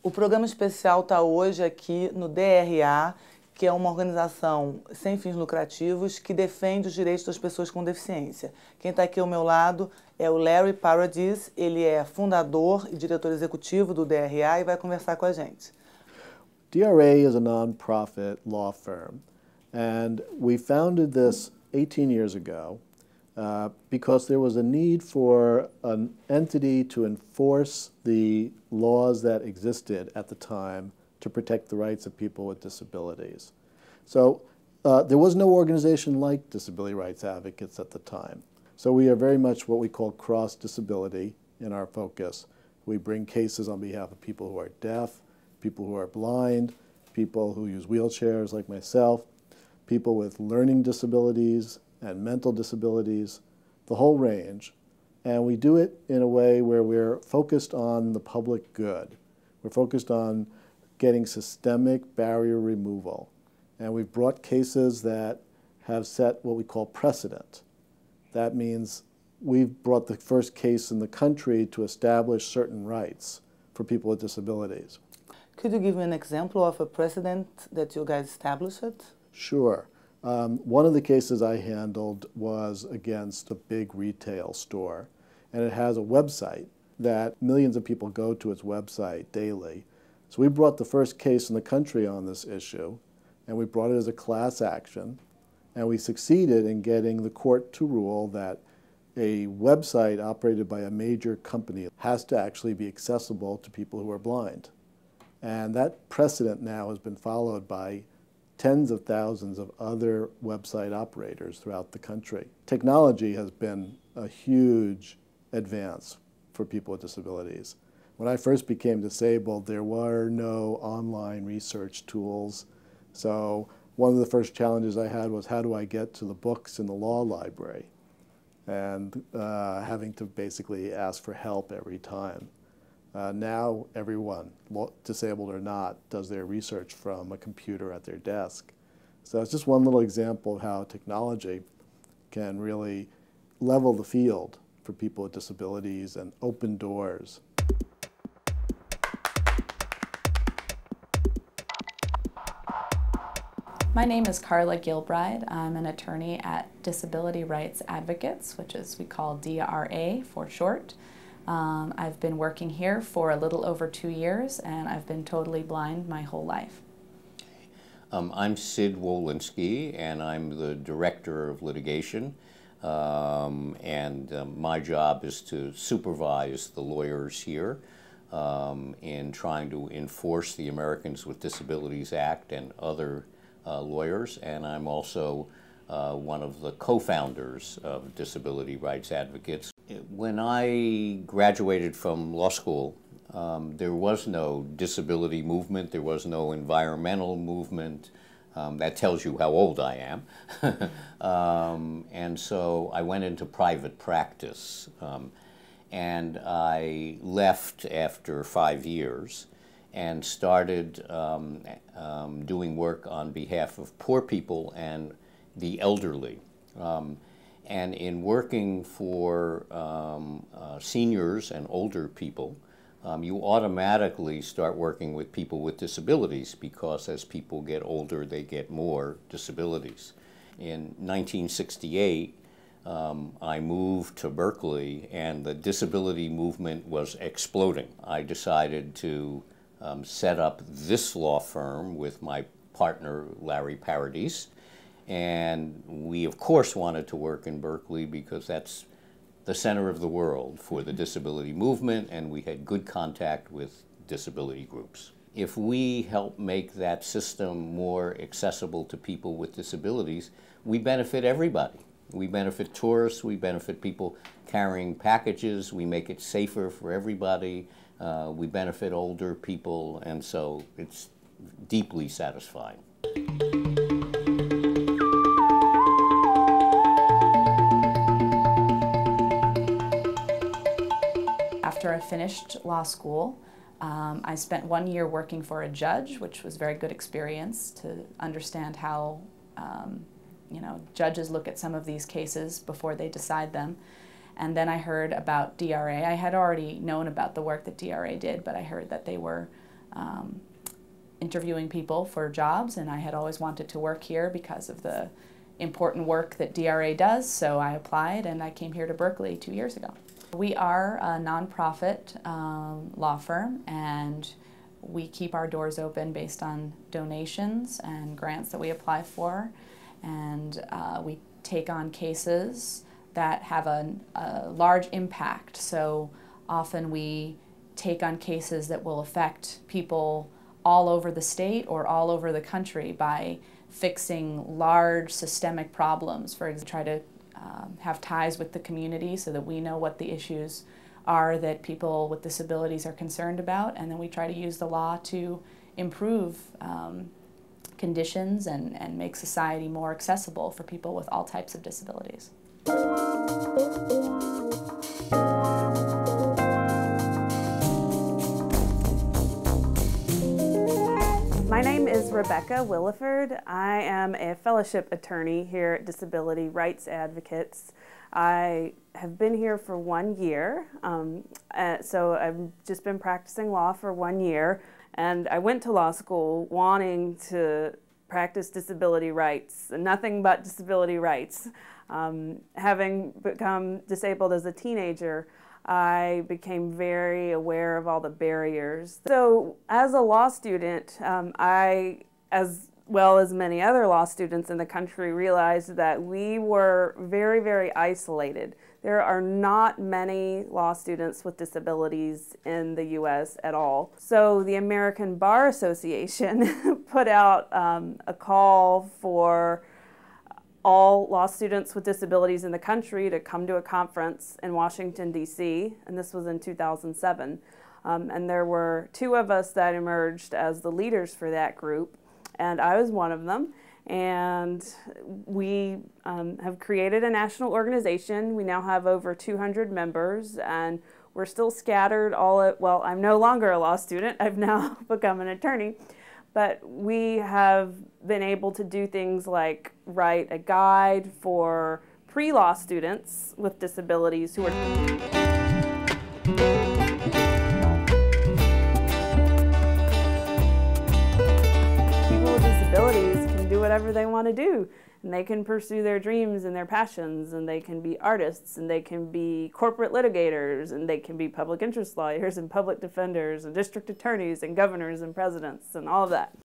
O Programa Especial está hoje aqui no DRA, que é uma organização sem fins lucrativos que defende os direitos das pessoas com deficiência. Quem está aqui ao meu lado é o Larry Paradis, ele é fundador e diretor executivo do DRA e vai conversar com a gente. DRA is a non-profit law firm, and we founded this 18 years ago because there was a need for an entity to enforce the laws that existed at the time to protect the rights of people with disabilities. So there was no organization like Disability Rights Advocates at the time. So we are very much what we call cross-disability in our focus. We bring cases on behalf of people who are deaf, people who are blind, people who use wheelchairs like myself, people with learning disabilities and mental disabilities, the whole range. And we do it in a way where we're focused on the public good. We're focused on getting systemic barrier removal. And we've brought cases that have set what we call precedent. That means we've brought the first case in the country to establish certain rights for people with disabilities. Could you give me an example of a precedent that you guys established? Sure. One of the cases I handled was against a big retail store, and it has a website that millions of people go to its website daily. So we brought the first case in the country on this issue, and we brought it as a class action, and we succeeded in getting the court to rule that a website operated by a major company has to actually be accessible to people who are blind. And that precedent now has been followed by tens of thousands of other website operators throughout the country. Technology has been a huge advance for people with disabilities. When I first became disabled, there were no online research tools. So one of the first challenges I had was, how do I get to the books in the law library? And having to basically ask for help every time. Now everyone, disabled or not, does their research from a computer at their desk. So it's just one little example of how technology can really level the field for people with disabilities and open doors. My name is Carla Gilbride. I'm an attorney at Disability Rights Advocates, which is we call DRA for short. I've been working here for a little over 2 years, and I've been totally blind my whole life. I'm Sid Wolinski, and I'm the Director of Litigation. My job is to supervise the lawyers here in trying to enforce the Americans with Disabilities Act and other lawyers. And I'm also one of the co-founders of Disability Rights Advocates. When I graduated from law school, there was no disability movement, there was no environmental movement. That tells you how old I am. And so I went into private practice. And I left after 5 years and started doing work on behalf of poor people and the elderly. And in working for seniors and older people, you automatically start working with people with disabilities because as people get older, they get more disabilities. In 1968, I moved to Berkeley and the disability movement was exploding. I decided to set up this law firm with my partner, Larry Paradis. And we, of course, wanted to work in Berkeley because that's the center of the world for the disability movement, and we had good contact with disability groups. If we help make that system more accessible to people with disabilities, we benefit everybody. We benefit tourists, we benefit people carrying packages, we make it safer for everybody, we benefit older people, and so it's deeply satisfying. After I finished law school, I spent 1 year working for a judge, which was a very good experience to understand how judges look at some of these cases before they decide them. And then I heard about DRA. I had already known about the work that DRA did, but I heard that they were interviewing people for jobs, and I had always wanted to work here because of the important work that DRA does, so I applied and I came here to Berkeley 2 years ago. We are a nonprofit law firm, and we keep our doors open based on donations and grants that we apply for, and we take on cases that have a large impact. So often we take on cases that will affect people all over the state or all over the country by fixing large systemic problems. For example, try to have ties with the community so that we know what the issues are that people with disabilities are concerned about, and then we try to use the law to improve conditions and make society more accessible for people with all types of disabilities. My name is Rebecca Williford. I am a fellowship attorney here at Disability Rights Advocates. I have been here for 1 year, so I've just been practicing law for 1 year, and I went to law school wanting to practice disability rights, nothing but disability rights. Having become disabled as a teenager, I became very aware of all the barriers. So as a law student, I, as well as many other law students in the country, realized that we were very, very isolated. There are not many law students with disabilities in the U.S. at all. So the American Bar Association put out a call for all law students with disabilities in the country to come to a conference in Washington, D.C., and this was in 2007. And there were 2 of us that emerged as the leaders for that group, and I was one of them. And we have created a national organization. We now have over 200 members, and we're still scattered all at, well, I'm no longer a law student. I've now become an attorney. But we have been able to do things like write a guide for pre-law students with disabilities who are people with disabilities can do whatever they want to do, and they can pursue their dreams and their passions, and they can be artists, and they can be corporate litigators, and they can be public interest lawyers and public defenders and district attorneys and governors and presidents and all of that.